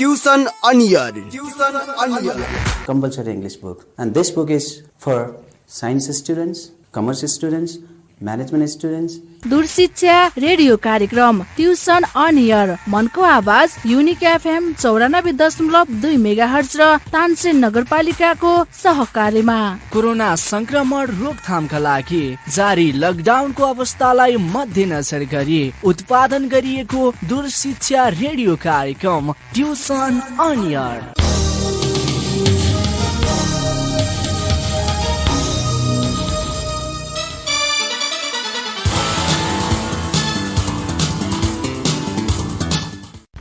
Tuition Onion. Compulsory English book, and this book is for science students, commerce students, management students. दूर शिक्षा radio कार्यक्रम tuition on air मनको आवाज unique FM 94.2 megahertz र तानसेन नगरपालिकाको सहकार्यमा कोरोना संक्रमण रोकथामका लागि जारी लकडाउनको अवस्थालाई मध्यनजर गरी उत्पादन गरिएको दूर शिक्षा रेडियो कार्यक्रम ट्युसन अन एयर।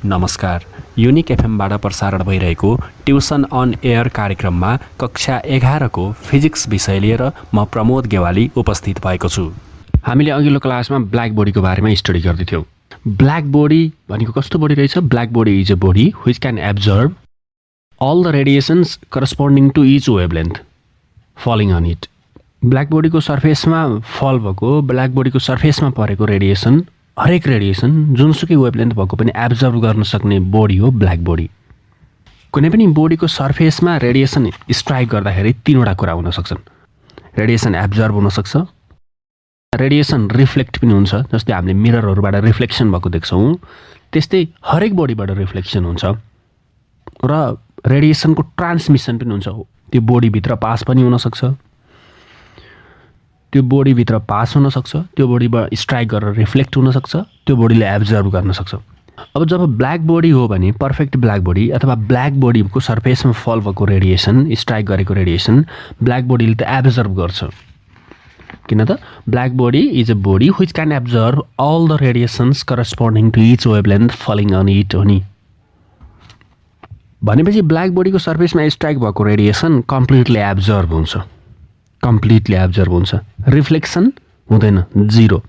नमस्कार, युनिक एफएमबाट प्रसारण भइरहेको ट्युसन अन एयर कार्यक्रममा कक्षा 11 को फिजिक्स विषय लिएर म प्रमोद गेवाली उपस्थित भएको छु। हामीले अघिल्लो क्लासमा ब्ल्याक बडीको बारेमा स्टडी गर्दै थियौँ। ब्ल्याक बडी भनेको कस्तो बडी रहेछ? Black body is a body which can absorb all the radiations corresponding to each wavelength falling on it. Black बडीको सर्फेसमा फल भएको, ब्ल्याक बडीको सर्फेसमा परेको रेडिएसन, हरेक रेडिएसन जुनसुकै वेभलेन्थ भएको पनि एब्जर्भ गर्न सक्ने बडी हो ब्ल्याक बडी। कुनै पनि बडीको सर्फेसमा रेडिएसन स्ट्राइक गर्दाखेरि तीनवटा कुरा हुन सक्छन्। रेडिएसन एब्जर्भ हुन सक्छ, रेडिएसन रिफ्लेक्ट पनि हुन्छ, जस्तै हामीले मिररहरूबाट रिफ्लेक्सन भएको देख्छौँ, त्यस्तै हरेक बडीबाट रिफ्लेक्सन हुन्छ र रेडिएसनको ट्रान्समिसन पनि हुन्छ। त्यो बडीभित्र पास पनि हुनसक्छ, त्यो बडीभित्र पास हुनसक्छ, त्यो बडीबाट स्ट्राइक गरेर रिफ्लेक्ट हुनसक्छ, त्यो बडीले एब्जर्भ गर्न सक्छ। अब जब ब्ल्याक बडी हो भने पर्फेक्ट ब्ल्याक बडी अथवा ब्ल्याक बडीको सर्फेसमा फल भएको रेडिएसन, स्ट्राइक गरेको रेडिएसन ब्ल्याक बडीले त एब्जर्भ गर्छ। किन त? Black body is a body which can absorb all the radiations corresponding to each wavelength falling on it हो नि। भनेपछि ब्ल्याक बडीको सर्फेसमा स्ट्राइक भएको रेडिएसन कम्प्लिटली एब्जर्भ हुन्छ, कम्प्लिटली एब्जर्भ हुन्छ। रिफ्लेक्सन हुँदैन, जिरो।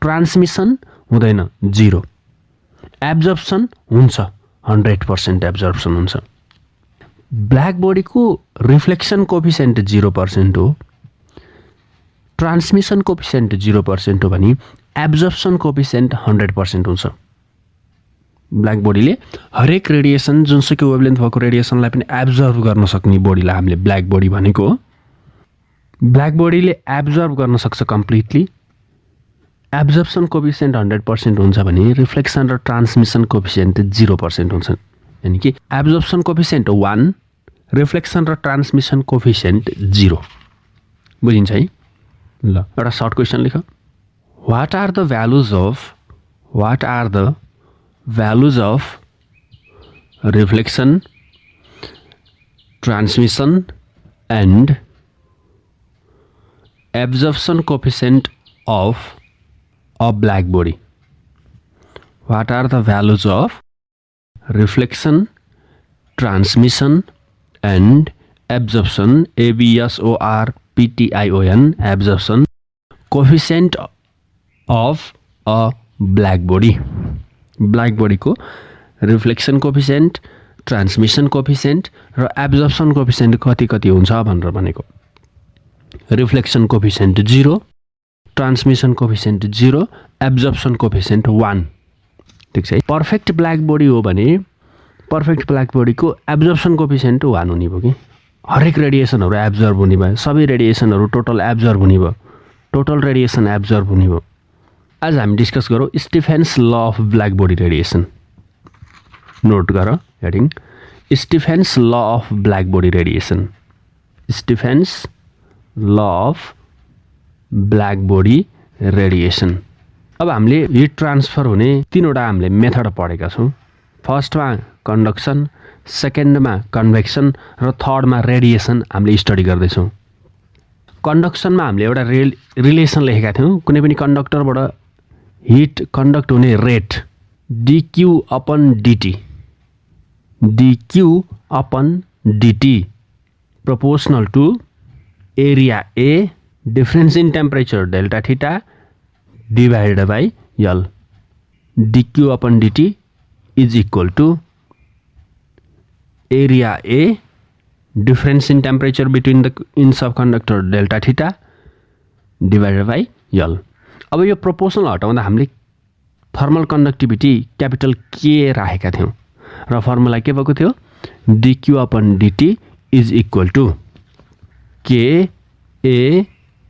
ट्रान्समिसन हुँदैन, जिरो। एब्जर्प्सन हुन्छ, 100% एब्जर्प्सन हुन्छ। ब्ल्याक बडीको रिफ्लेक्सन कोफिसिएन्ट 0% हो, ट्रान्समिसन कोफिसिएन्ट 0% हो भने एब्जर्प्सन कोफिसिएन्ट 100% हुन्छ। ब्ल्याक बडीले हरेक रेडिएसन, जुनसुकै वेभलेन्थ भएको रेडिएसनलाई पनि एब्जर्भ गर्न सक्ने बडीलाई हामीले ब्ल्याक बडी भनेको हो। ब्ल्याक बडीले एब्जर्भ गर्न सक्छ कम्प्लिटली, एब्जर्प्सन कोफिसिएन्ट 100% हुन्छ भने रिफ्लेक्सन र ट्रान्समिसन कोफिसिएन्ट 0% हुन्छ। यानि कि एब्जर्प्सन कोफिसिएन्ट 1, रिफ्लेक्सन र ट्रान्समिसन कोफिसिएन्ट 0। बुझिन्छ है? ल, एउटा सर्ट क्वेसन लेख। What are the values of reflection, transmission and absorption coefficient of a black body? What are the values of reflection, transmission and absorption, absorption, absorption coefficient of a black body? Black body को reflection coefficient, transmission coefficient र absorption coefficient कति हुन्छ भनेर भनेको। Reflection coefficient 0, transmission coefficient 0, absorption coefficient 1। ठिक छ। Perfect black body हो भने पर्फेक्ट ब्ल्याक बडीको एब्जर्प्सन कोफिसिएन्ट 1 हुने भयो कि हरेक रेडिएसनहरू एब्जर्भ हुने भयो, सबै रेडिएसनहरू टोटल एब्जर्भ हुने भयो, टोटल रेडिएसन एब्जर्भ हुने भयो। आज हामी डिस्कस गरौँ Stefan's law of black body radiation. Note गर heading Stefan's law of black body radiation. Stefan's law of black body radiation. अब हामीले हिट ट्रान्सफर हुने तीनवटा हामीले मेथड पढेका छौँ। फर्स्टमा कन्डक्सन, सेकेन्डमा कन्भेक्सन र थर्डमा रेडिएसन हामीले स्टडी गर्दैछौँ। कन्डक्सनमा हामीले एउटा रिलेसन लेखेका थियौँ। कुनै पनि कन्डक्टरबाट हिट कन्डक्ट हुने rate dq upon dt proportional to area A, difference in temperature delta theta divided by L. dq upon dt is equal to area A, difference in temperature between the ends of conductor delta theta divided by L. अब यो proportional हटाउँदा हामीले thermal conductivity capital के राखेका थियौँ र formula के भएको थियो dq upon dt is equal to k a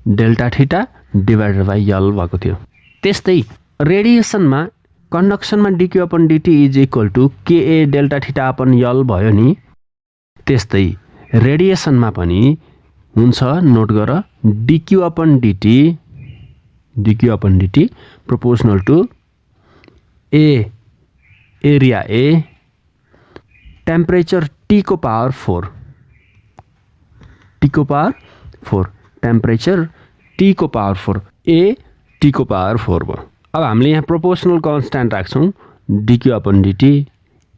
delta theta divided by l भएको थियो। त्यस्तै रेडिएसनमा कन्डक्सनमा dq upon dt is equal to ka delta theta upon l भयो नि, त्यस्तै रेडिएसनमा पनि हुन्छ। नोट गर dq upon dt proportional to a area a temperature t को पावर 4 टेम्परेचर t को पावर 4 a t को पावर 4 भयो। अब हामीले यहाँ प्रोपोर्सनल कन्स्ट्यान्ट राख्छौँ dq upon dt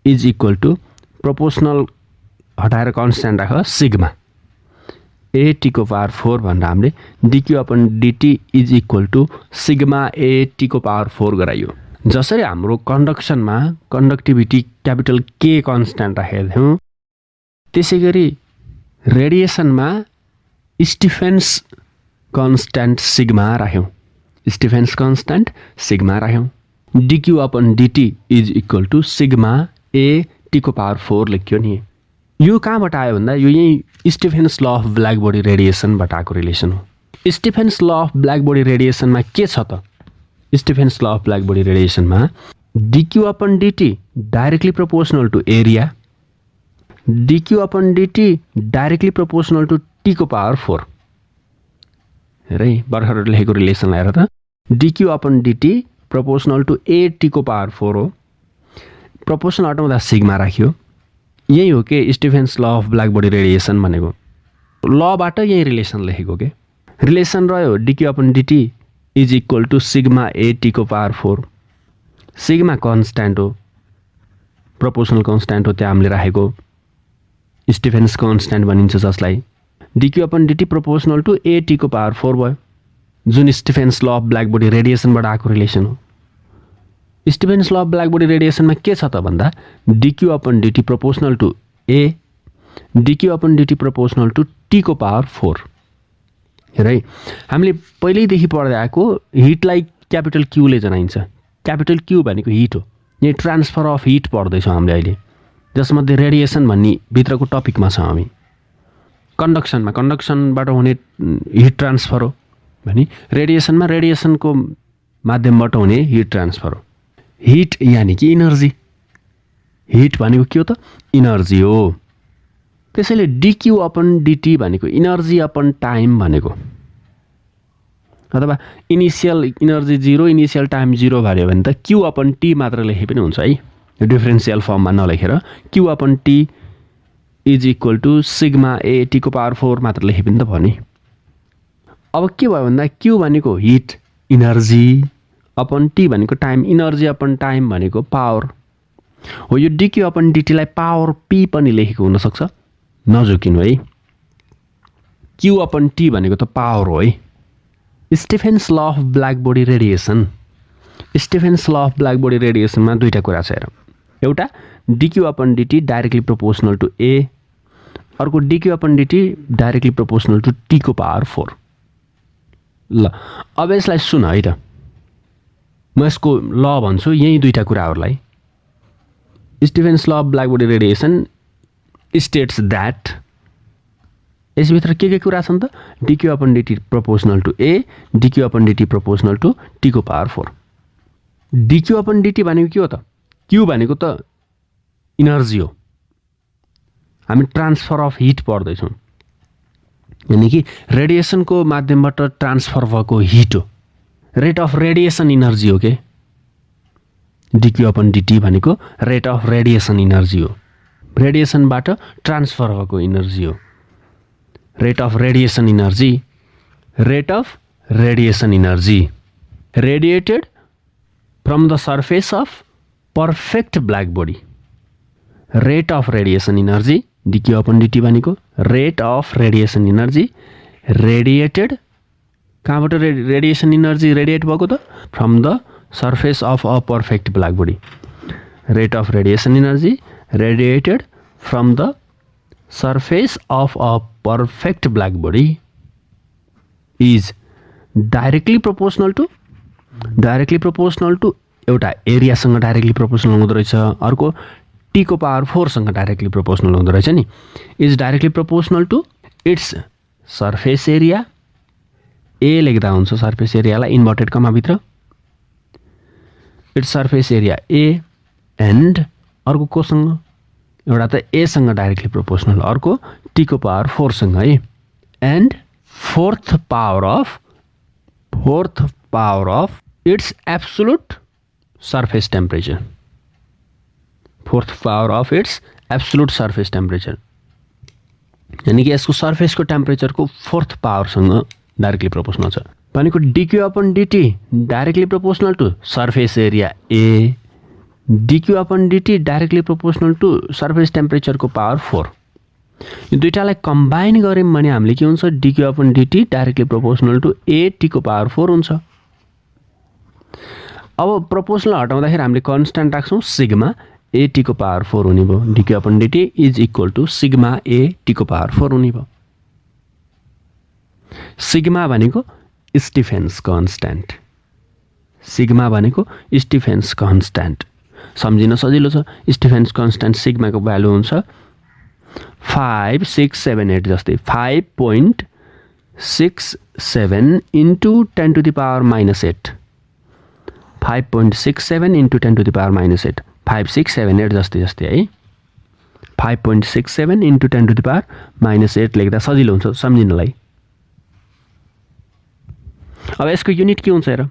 is equal to proportional हटाएर कन्स्ट्यान्ट राख सिग्मा a t को पावर 4 भनेर हामीले dq upon dt is equal to sigma a t को पावर 4 गराइयो। जसरी हाम्रो कन्डक्सनमा कन्डक्टिभिटी क्यापिटल K कन्स्ट्यान्ट राखेका थियौँ, त्यसै गरी रेडिएसनमा स्टिफेन्स कन्स्ट्यान्ट सिग्मा राख्यौँ। dq upon dt is equal to sigma a t को पावर 4 लेख्यो नि। यो कहाँबाट आयो भन्दा यो यही स्टिफेन्स ल अफ ब्ल्याक बडी रेडिएसनबाट आएको रिलेसन हो। स्टिफेन्स ल अफ ब्ल्याक बडी रेडिएसनमा के छ त? Stefan's law of black body रेडिएसनमा dq upon dt directly proportional to area, dq upon dt directly proportional to t को पावर 4। हेर भर्खर लेखेको रिलेसन आएर त dq upon dt proportional to a t को पावर 4 हो। प्रोपोर्सनल हटाउँदा सिग्मा राख्यो। यही हो के स्टिफेन्स law of black body radiation भनेको। लबाट यही रिलेसन लेखेको के रिलेसन रह्यो dq upon dt is equal to sigma a t को पावर 4। सिग्मा कन्स्ट्यान्ट हो, प्रोपोर्सनल कन्स्ट्यान्ट हो, त्यहाँ हामीले राखेको स्टिफेन्स कन्स्ट्यान्ट भनिन्छ जसलाई। dq upon dt proportional to a t को पावर 4 भयो, जुन स्टिफेन्स ल अफ ब्ल्याक बडी रेडिएसनबाट आएको रिलेसन हो। स्टिफेन्स ल अफ ब्ल्याक बडी रेडिएसनमा के छ त भन्दा dq upon dt proportional to a, dq upon dt proportional to t को पावर 4। हेर है, हामीले पहिल्यैदेखि पढ्दै आएको हिटलाई क्यापिटल क्यूले जनाइन्छ। क्यापिटल क्यू भनेको हिट हो। यहाँ ट्रान्सफर अफ हिट पढ्दैछौँ हामीले अहिले, जसमध्ये रेडिएसन भन्ने भित्रको टपिकमा छ हामी। कन्डक्सनबाट हुने हिट ट्रान्सफर हो भने रेडिएसनमा रेडिएसनको माध्यमबाट हुने हिट ट्रान्सफर हो। हिट यानि कि इनर्जी, हिट भनेको के हो त? इनर्जी हो। त्यसैले dq अपन dt भनेको इनर्जी अपन टाइम भनेको, अथवा इनिसियल इनर्जी 0 इनिसियल टाइम 0 भन्यो भने त q अपन t मात्र लेखे पनि हुन्छ है, डिफरेन्सियल फर्ममा नलेखेर q upon t is equal to sigma a t को पावर 4 मात्र लेखे पनि त भने। अब के भयो भन्दा q भनेको हिट इनर्जी अपन t भनेको टाइम, इनर्जी अपन टाइम भनेको पावर हो। यो dq अपन dt लाई पावर p पनि लेखेको हुनसक्छ, नझुकिनु है। q अपन t भनेको त पावर हो है। Stefan's law of black body radiation, Stefan's law of black body रेडिएसनमा दुईटा कुरा छ हेर। एउटा dq upon dt directly proportional to a, अर्को dq upon dt directly proportional to t को पावर 4। ल अब यसलाई सुन है त, म यसको ल भन्छु यही दुईटा कुराहरूलाई। Stefan's law of black body radiation states that, यसभित्र के कुरा छन् त? dq upon dt proportional to a, dq upon dt proportional to t को पावर 4। dq अपन dt भनेको के हो त? q भनेको त इनर्जी हो। हामी ट्रान्सफर अफ हिट पढ्दैछौँ, यानि कि रेडिएसनको माध्यमबाट ट्रान्सफर भएको हिट हो। रेट अफ रेडिएसन इनर्जी हो के dq अपन dt भनेको रेट अफ रेडिएसन इनर्जी हो। रेडिएसनबाट ट्रान्सफर भएको इनर्जी हो। Rate of radiation energy, rate of radiation energy radiated from the surface of perfect black body. Rate of radiation energy dq upon dt भनेको rate of radiation energy radiated, कहाँबाट radiation energy radiate भएको त? From the surface of a perfect black body. Rate of radiation energy radiated from the surface of a perfect black body is directly proportional to एउटा एरियासँग directly proportional हुँदो रहेछ, अर्को T को power 4 सँग directly proportional हुँदो रहेछ नि is directly proportional to its surface area A लेख्दा हुन्छ सर्फेस एरियालाई इन्भर्टेड कमाभित्र its surface area A and अर्को कोसँग एउटा त ए सँग डाइरेक्टली प्रोपोर्सनल अर्को टी को पावर 4 सँग है and fourth power of its absolute surface temperature fourth power of its absolute surface temperature यानि कि यसको सर्फेसको टेम्परेचरको फोर्थ पावरसँग डाइरेक्टली प्रोपोर्सनल छ भनेको dQ upon dt directly proportional to surface area A dQ upon dt directly proportional to surface टेम्परेचरको power 4 यो दुईटालाई कम्बाइन गऱ्यौँ भने हामीले के हुन्छ dQ upon dt directly proportional to A T को पावर 4 हुन्छ अब प्रोपोर्सनल हटाउँदाखेरि हामीले कन्स्ट्यान्ट राख्छौँ सिग्मा ए टी को पावर 4 हुने भयो dQ upon dt is equal to sigma A T को पावर 4 हुने भयो सिग्मा भनेको स्टिफेन्स कन्स्ट्यान्ट सिग्मा भनेको स्टिफेन्स कन्स्ट्यान्ट सम्झिन सजिलो छ स्टिफेन्स कन्स्ट्यान्ट सिग्माको भ्यालु हुन्छ 5, 6, 7, 8 जस्तै 5.67 into 10 to the power minus 8 5.67 into 10 to the power minus 8 5, 6, 7, 8 जस्तै जस्तै है 5.67 into 10 to the power minus 8 लेख्दा सजिलो हुन्छ सम्झिनलाई अब यसको युनिट के हुन्छ हेर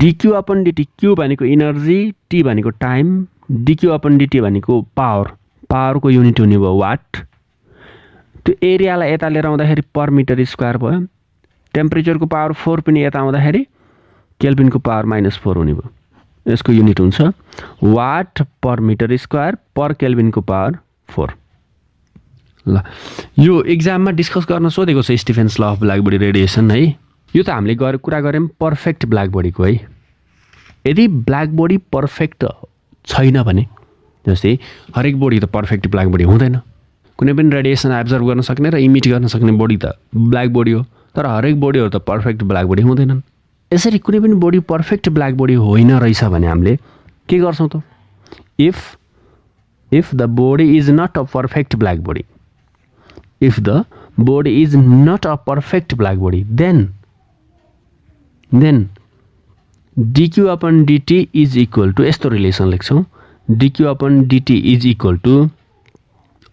डिक्यू अपन डिटी क्यू भनेको इनर्जी टी भनेको टाइम डिक्यू अपन डिटी भनेको पावरको युनिट हुने भयो वाट त्यो एरियालाई यता लिएर आउँदाखेरि पर मिटर स्क्वायर भयो टेम्परेचरको पावर 4 पनि यता आउँदाखेरि केल्भिनको पावर -4 हुने भयो यसको युनिट हुन्छ watt per metre square per केल्भिनको पावर 4 ल यो एक्जाममा डिस्कस गर्न सोधेको छ स्टिफेन्स law of black body radiation है यो त हामीले कुरा गऱ्यौँ पर्फेक्ट ब्ल्याक बडीको है यदि ब्ल्याक बडी पर्फेक्ट छैन भने जस्तै हरेक बडी त पर्फेक्ट ब्ल्याक बडी हुँदैन कुनै पनि रेडिएसन एब्जर्भ गर्न सक्ने र इमिट गर्न सक्ने बडी त ब्ल्याक बडी हो तर हरेक बडीहरू त पर्फेक्ट ब्ल्याक बडी हुँदैनन् यसरी कुनै पनि बडी पर्फेक्ट ब्ल्याक बडी होइन रहेछ भने हामीले के गर्छौँ त if the body is not a perfect black body if the body is not a perfect black body then dq upon dt is equal to यस्तो रिलेसन लेख्छौँ dq upon dt is equal to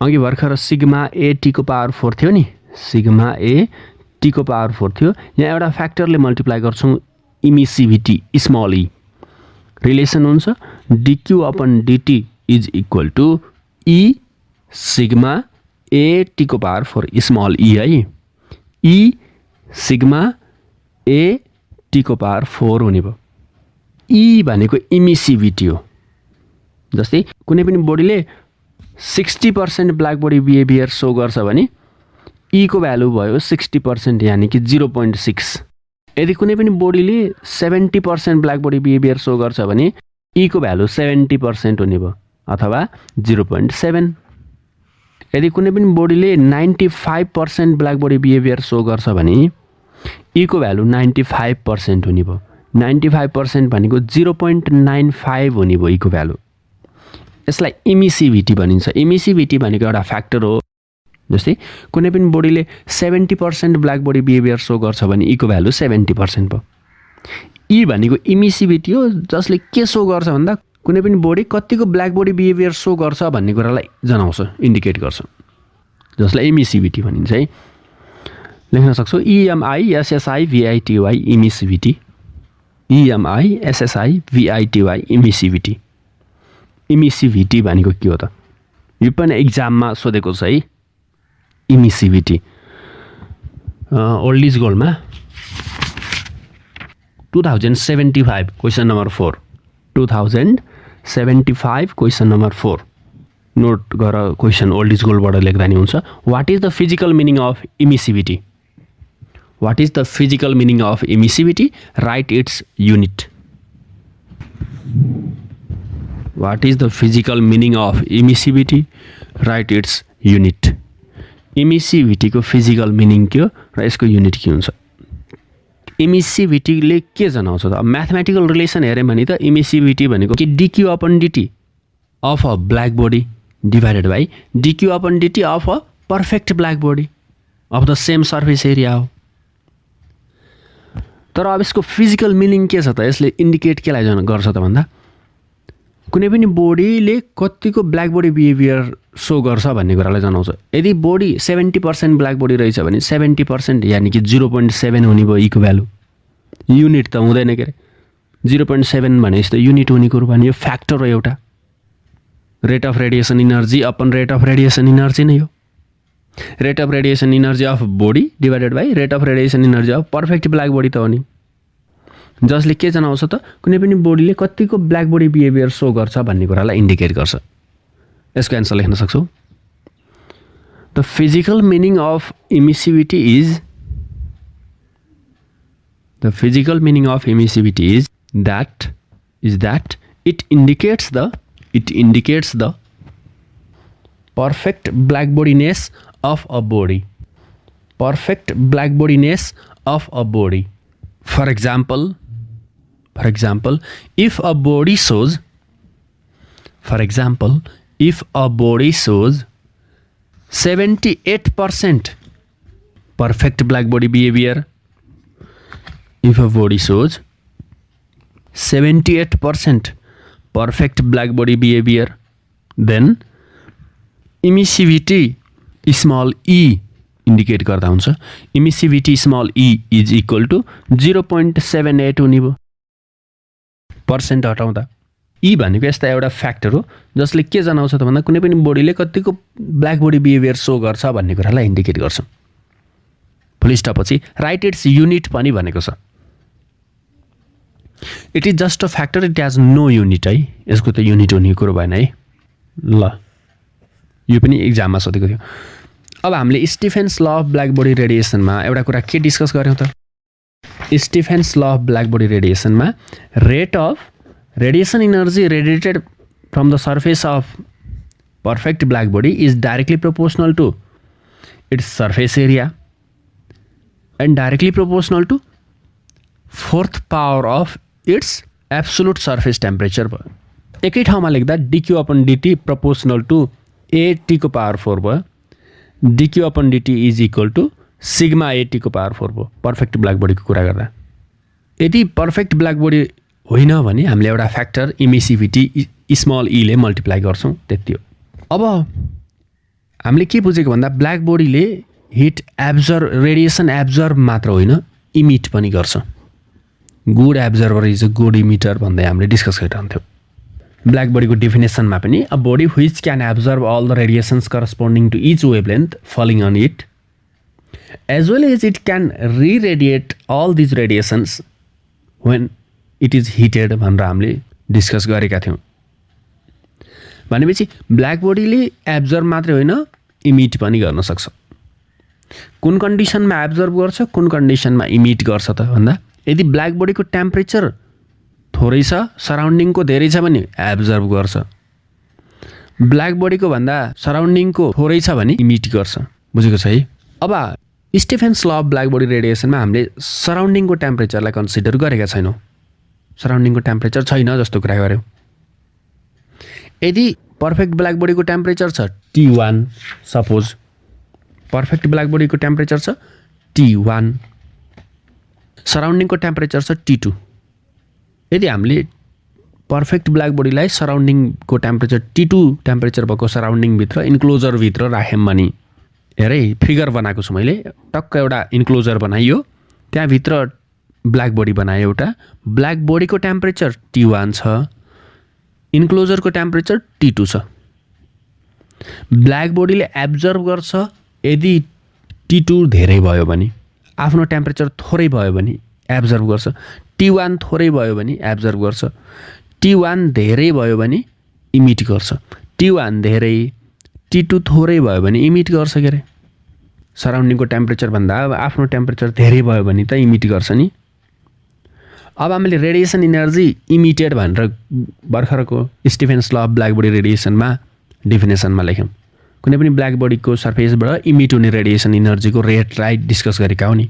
अघि भर्खर sigma A T को power 4 थियो नि sigma A T को power 4 थियो यहाँ एउटा फ्याक्टरले मल्टिप्लाई गर्छौँ इमिसिभिटी स्मल ई रिलेसन हुन्छ dq upon dt is equal to e sigma A T को पावर 4 स्मल ई है ई सिग्मा ए टी को पावर 4 हुने भयो ई भनेको इमिसिभिटी हो जस्तै कुनै पनि बडीले 60% ब्ल्याक बडी बिहेभियर सो गर्छ भने ई को भ्यालु भयो 60% यानि कि 0.6 यदि कुनै पनि बडीले 70% ब्ल्याक बडी बिहेभियर सो गर्छ भने ई को भ्यालु 70% हुने भयो अथवा 0.7 यदि कुनै पनि बडीले 95% ब्ल्याक बडी बिहेभियर सो गर्छ भने ई को भ्यालु 95% हुने भयो 95% भनेको 0.95 हुने भयो ई को भ्यालु यसलाई इमिसिभिटी भनिन्छ इमिसिभिटी भनेको एउटा फ्याक्टर हो जस्तै कुनै पनि बडीले 70% ब्ल्याक बडी बिहेभियर सो गर्छ भने ई को भ्यालु 70% भयो ई भनेको इमिसिभिटी हो जसले के सो गर्छ भन्दा कुनै पनि बडी कतिको ब्ल्याक बडी बिहेभियर सो गर्छ भन्ने कुरालाई जनाउँछ इन्डिकेट गर्छ जसलाई इमिसिभिटी भनिन्छ है लेख्न सक्छौ EMISSIVITY इमिसिभिटी EMISSIVITY इमिसिभिटी इमिसिभिटी भनेको के हो त यो पनि एक्जाममा सोधेको छ है इमिसिभिटी ओल्ड इज गोल्डमा 2075 question number 4 2075 question number 4 note गर क्वेसन ओल्ड इज गोल्डबाट लेख्दा नि हुन्छ what is the physical meaning of emissivity What is the physical meaning of emissivity? Write its unit. What is the physical meaning of emissivity? Write its unit. Emissivity को physical meaning के हो र यसको unit के हुन्छ emissivity ले के जनाउँछ त म्याथमेटिकल रिलेसन हेर्यौं भने त emissivity भनेको कि dq upon dt of a black body divided by dq upon dt of a perfect black body of the same surface area हो। तर अब यसको फिजिकल मिनिङ के छ त, यसले इन्डिकेट केलाई गर्छ त भन्दा कुनै पनि बडीले कतिको ब्ल्याक बडी बिहेभियर सो गर्छ भन्ने कुरालाई जनाउँछ। यदि बडी 70% ब्ल्याक बडी रहेछ भने 70% यानि कि 0.7 हुने भयो इको भ्यालु। युनिट त हुँदैन के अरे, 0.7 भने जस्तो युनिट हुने कुरो भने यो फ्याक्टर हो एउटा। Rate of radiation energy upon rate of radiation energy नै हो। Rate of radiation energy of body divided by rate of radiation energy of perfect black body त हो नि, जसले के जनाउँछ त कुनै पनि बडीले कतिको ब्ल्याक बडी बिहेभियर सो गर्छ भन्ने कुरालाई इन्डिकेट गर्छ। यसको एन्सर लेख्न सक्छौ। The physical meaning of emissivity is that it indicates the perfect black bodiness of a body. Perfect black bodiness of a body. For example, if a body shows 78% perfect black body behavior, if a body shows 78% perfect black body behavior, then emissivity small e indicate गर्दा हुन्छ। emissivity small e is equal to 0.78 हुने भयो। Percent हटाउँदा ई भनेको यस्ता एउटा factor हो जसले के जनाउँछ त भन्दा कुनै पनि बडीले कतिको ब्ल्याक बडी बिहेभियर सो गर्छ भन्ने कुरालाई इन्डिकेट गर्छ। फुल स्टप पछि राइट इट्स युनिट पनि भनेको छ। It is just a factor, it has no unit है, यसको त युनिट हुने कुरो भएन है। ल यो पनि इक्जाममा सोधेको थियो। अब हामीले Stefan's law of black body रेडिएसनमा एउटा कुरा के डिस्कस गऱ्यौँ त? Stefan's law of black body रेडिएसनमा rate of radiation energy radiated from the surface of perfect black body is directly proportional to its surface area and directly proportional to 4th power of its absolute surface temperature भयो। एकै ठाउँमा लेख्दा dQ upon dt proportional to AT को power 4 भयो। DQ upon dt is equal to sigma AT को power 4 भयो perfect black बडीको कुरा गर्दा। यदि पर्फेक्ट ब्ल्याक बडी होइन भने हामीले एउटा फ्याक्टर इमिसिभिटी स्मल ईले मल्टिप्लाई गर्छौँ, त्यति हो। अब हामीले के बुझेको भन्दा ब्ल्याक बडीले हिट एब्जर्भ रेडिएसन एब्जर्भ मात्र होइन इमिट पनि गर्छ। Good absorber is a good emitter भन्दै हामीले डिस्कस गरिरहन्थ्यौँ। ब्ल्याक बडीको डेफिनेसनमा पनि a body which can absorb all the radiations corresponding to each wavelength falling on it as well as it can reradiate all these radiations when it is heated भनेर हामीले discuss गरेका थियौँ। भनेपछि black बडीले absorb मात्रै होइन emit पनि गर्न सक्छ। कुन कन्डिसनमा एब्जर्भ गर्छ, कुन कन्डिसनमा इमिट गर्छ त भन्दा यदि ब्ल्याक बडीको टेम्परेचर थोरै छ सराउन्डिङको धेरै छ भने एब्जर्भ गर्छ। ब्ल्याक बडीको भन्दा सराउन्डिङको थोरै छ भने इमिट गर्छ। बुझेको छ है? अब स्टिफेन्स ल अफ ब्ल्याक बडी रेडिएसनमा हामीले सराउन्डिङको टेम्परेचरलाई कन्सिडर गरेका छैनौँ। सराउन्डिङको टेम्परेचर छैन जस्तो कुरा गऱ्यौँ। यदि पर्फेक्ट ब्ल्याक बडीको टेम्परेचर छ T1, सपोज पर्फेक्ट ब्ल्याक बडीको टेम्परेचर छ T1, सराउन्डिङको टेम्परेचर छ T2। यदि हामीले पर्फेक्ट ब्ल्याक बडीलाई सराउन्डिङको टेम्परेचर T2 टेम्परेचर भएको सराउन्डिङभित्र इन्क्लोजरभित्र राख्यौँ भने, हेरै फिगर बनाएको छु मैले, टक्क एउटा इन्क्लोजर बनाइयो, त्यहाँभित्र ब्ल्याक बडी बनायो एउटा। ब्ल्याक बडीको टेम्परेचर T1 छ, इन्क्लोजरको टेम्परेचर T2 छ। ब्ल्याक बडीले एब्जर्भ गर्छ यदि T2 धेरै भयो भने, आफ्नो टेम्परेचर थोरै भयो भने एब्जर्भ गर्छ। T1 थोरै भयो भने एब्जर्भ गर्छ। T1 धेरै भयो भने इमिट गर्छ। T1 धेरै, T2 थोरै भयो भने इमिट गर्छ के अरे। सराउन्डिङको टेम्परेचर भन्दा अब आफ्नो टेम्परेचर धेरै भयो भने त इमिट गर्छ नि। अब हामीले रेडिएसन इनर्जी इमिटेड भनेर भर्खरको स्टिफेन्स ल अफ ब्ल्याक बडी रेडिएसनमा डेफिनेसनमा लेख्यौँ। कुनै पनि ब्ल्याक बडीको सर्फेसबाट इमिट हुने रेडिएसन इनर्जीको रेटलाई डिस्कस गरेका हो नि।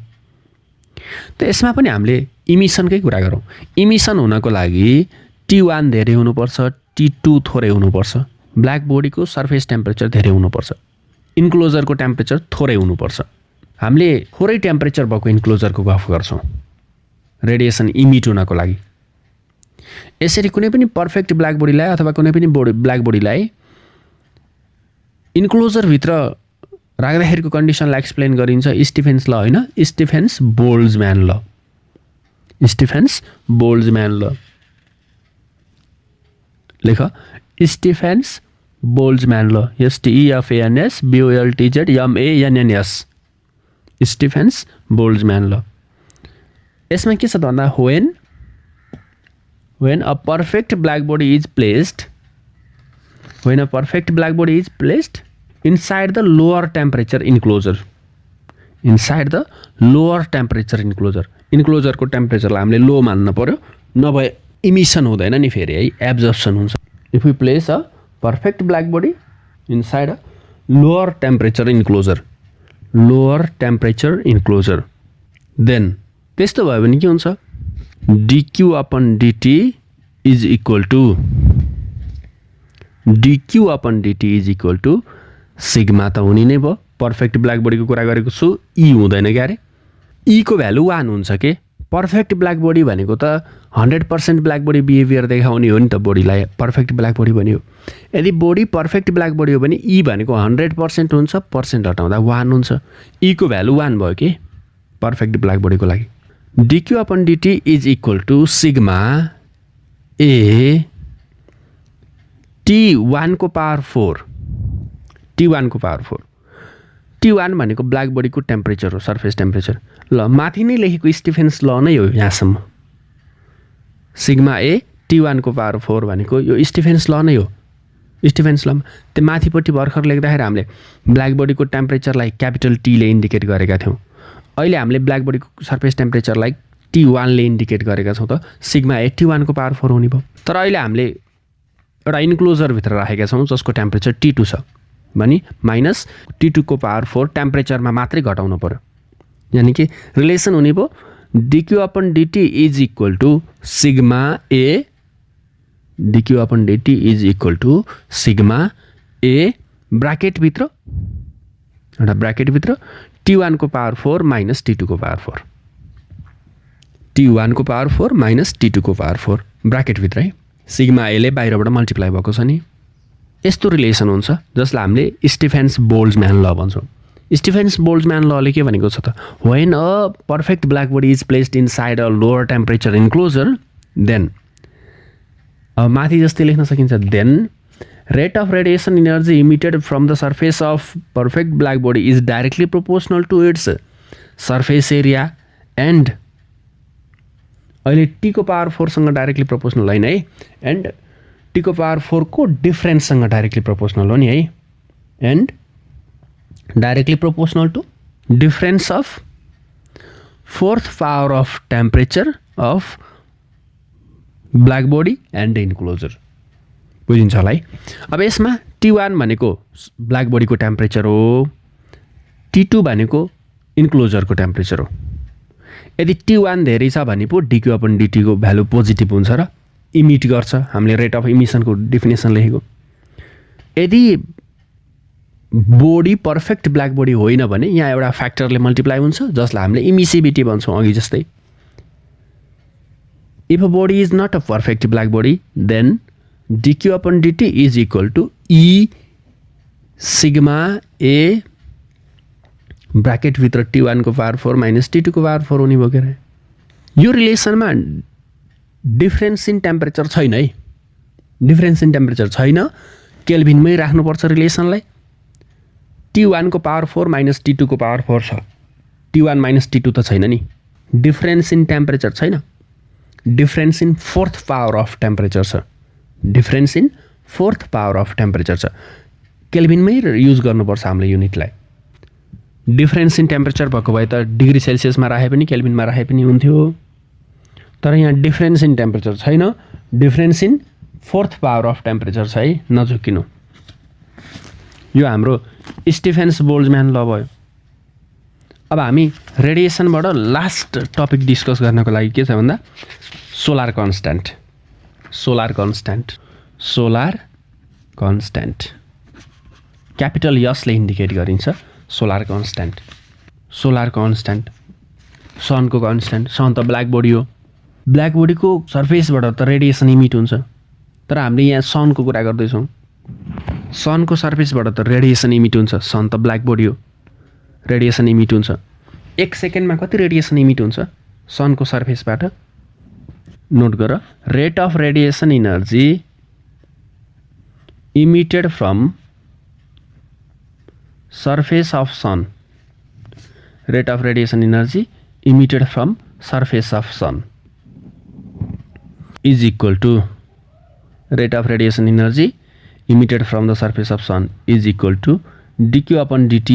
त यसमा पनि हामीले इमिसनकै कुरा गरौँ। इमिसन हुनको लागि T1 धेरै हुनुपर्छ, T2 थोरै हुनुपर्छ, ब्ल्याक बडीको सर्फेस टेम्परेचर धेरै हुनुपर्छ, इन्क्लोजरको टेम्परेचर थोरै हुनुपर्छ। हामीले थोरै टेम्परेचर भएको इन्क्लोजरको गफ गर्छौँ रेडिएसन इमिट हुनको लागि। यसरी कुनै पनि पर्फेक्ट ब्ल्याक बडीलाई अथवा कुनै पनि ब्ल्याक बडीलाई इन्क्लोजरभित्र राख्दाखेरिको कन्डिसनलाई एक्सप्लेन गरिन्छ स्टिफेन्स ल होइन, स्टिफेन्स बोल्ट्जम्यान ल। स्टिफेन्स बोल्ट्जम्यान ल लेख, स्टिफेन्स बोल्ट्जम्यान ल, STEFANS BOLTZMANNS, स्टिफेन्स बोल्ट्जम्यान ल। यसमा के छ त भन्दा when a perfect black body is placed inside the lower temperature enclosure, इन्क्लोजरको टेम्परेचरलाई हामीले लो मान्नु पर्यो, नभए इमिसन हुँदैन नि फेरि है, एब्जर्प्सन हुन्छ। If we place a perfect black body inside a lower temperature enclosure, then त्यस्तो भयो भने के हुन्छ, dQ/dt is equal to sigma त हुने नै भयो। पर्फेक्ट ब्ल्याक बडीको कुरा गरेको छु, ई हुँदैन क्यारे, ई को भ्यालु 1 हुन्छ के। पर्फेक्ट ब्ल्याक बडी भनेको त 100% ब्ल्याक बडी बिहेभियर देखाउने हो नि त, बडीलाई पर्फेक्ट ब्ल्याक बडी भन्यो। यदि बडी पर्फेक्ट ब्ल्याक बडी हो भने ई भनेको 100% हुन्छ, पर्सेन्ट हटाउँदा 1 हुन्छ, ई को भ्यालु 1 भयो के पर्फेक्ट ब्ल्याक बडीको लागि। dQ/dt is equal to sigma A T1 को पावर 4, T1 भनेको ब्ल्याक बडीको टेम्परेचर हो, सर्फेस टेम्परेचर। ल माथि नै लेखेको स्टिफेन्स ल नै हो यहाँसम्म, सिग्मा A T1 को पावर 4 भनेको यो स्टिफेन्स ल नै हो। स्टिफेन्स लमा त्यो माथिपट्टि भर्खर लेख्दाखेरि हामीले ब्ल्याक बडीको टेम्परेचरलाई क्यापिटल T ले इन्डिकेट गरेका थियौँ, अहिले हामीले ब्ल्याक बडीको सर्फेस टेम्परेचरलाई T1 ले इन्डिकेट गरेका छौँ त, सिग्मा A T1 को पावर 4 हुने भयो। तर अहिले हामीले एउटा इन्क्लोजरभित्र राखेका छौँ जसको टेम्परेचर T2 छ भने माइनस T2 को पावर 4 टेम्परेचरमा मात्रै घटाउनु पर्यो, यानि कि रिलेसन हुने भयो dQ/dt is equal to sigma A, dQ/dt is equal to sigma A ब्राकेटभित्र T1 को पावर 4 माइनस T2 को पावर 4, T1 को पावर 4 माइनस T2 को पावर 4 ब्राकेटभित्र है, सिग्मा A ले बाहिरबाट मल्टिप्लाई भएको छ नि। यस्तो रिलेसन हुन्छ जसलाई हामीले स्टिफेन्स बोल्ट्जम्यान ल भन्छौँ। स्टिफेन्स बोल्ट्जम्यान लले के भनेको छ त, when a perfect black body is placed inside a lower temperature enclosure, then अब माथि जस्तै लेख्न सकिन्छ, then rate of radiation energy emitted from the surface of perfect black body is directly proportional to its surface area and अहिले T को power 4 सँग directly proportional होइन है, एन्ड T को पावर 4 को डिफरेन्स सँग डाइरेक्टली प्रोपोर्सनल हो नि है, and directly proportional to difference of 4th power of temperature of black body and enclosure. बुझिन्छ होला है। अब यसमा T1 भनेको ब्ल्याक बडीको टेम्परेचर हो, T2 भनेको इन्क्लोजरको टेम्परेचर हो। यदि T1 धेरै छ भने पो dQ/dt को भ्यालु पोजिटिभ हुन्छ र इमिट गर्छ, हामीले रेट अफ इमिसनको डेफिनेसन लेखेको। यदि बडी पर्फेक्ट ब्ल्याक बडी होइन भने यहाँ एउटा फ्याक्टरले मल्टिप्लाई हुन्छ जसलाई हामीले इमिसिभिटी भन्छौँ अघि जस्तै। If a body is not a perfect black body then dQ/dt is equal to E sigma A ब्राकेटभित्र T1 को पावर 4 माइनस T2 को पावर 4 हुने भयो के अरे। यो रिलेसनमा डिफरेन्स इन टेम्परेचर छैन है, डिफरेन्स इन टेम्परेचर छैन, केल्भिनमै राख्नुपर्छ रिलेसनलाई। T1 को पावर 4 माइनस T2 को पावर 4 छ, T1 माइनस T2 त छैन नि, डिफरेन्स इन टेम्परेचर छैन, difference in 4th power of temperature छ, difference in 4th power of temperature छ। केल्भिनमै युज गर्नुपर्छ हामीले युनिटलाई। डिफरेन्स इन टेम्परेचर भएको भए त डिग्री सेल्सियसमा राखे पनि केल्भिनमा राखे पनि हुन्थ्यो, तर यहाँ डिफरेन्स इन टेम्परेचर छैन, difference in 4th power of temperature छ है, नझुक्किनु। यो हाम्रो स्टिफेन्स बोल्ट्जम्यान ल भयो। अब हामी रेडिएसनबाट लास्ट टपिक डिस्कस गर्नको लागि के छ भन्दा solar constant. Solar constant capital यसले इन्डिकेट गरिन्छ सोलर कन्स्ट्यान्ट सनको कन्स्ट्यान्ट सन त ब्ल्याक बडी हो ब्ल्याक बडीको सर्फेसबाट त रेडिएसन इमिट हुन्छ तर हामीले यहाँ सनको कुरा गर्दैछौँ सनको सर्फेसबाट त रेडिएसन इमिट हुन्छ सन त ब्ल्याक बडी हो रेडिएसन इमिट हुन्छ 1 सेकेन्डमा कति रेडिएसन इमिट हुन्छ सनको सर्फेसबाट नोट गर rate of radiation energy emitted from surface of sun rate of radiation energy emitted from surface of sun is equal to rate of radiation energy emitted from the surface of sun is equal to dq upon dt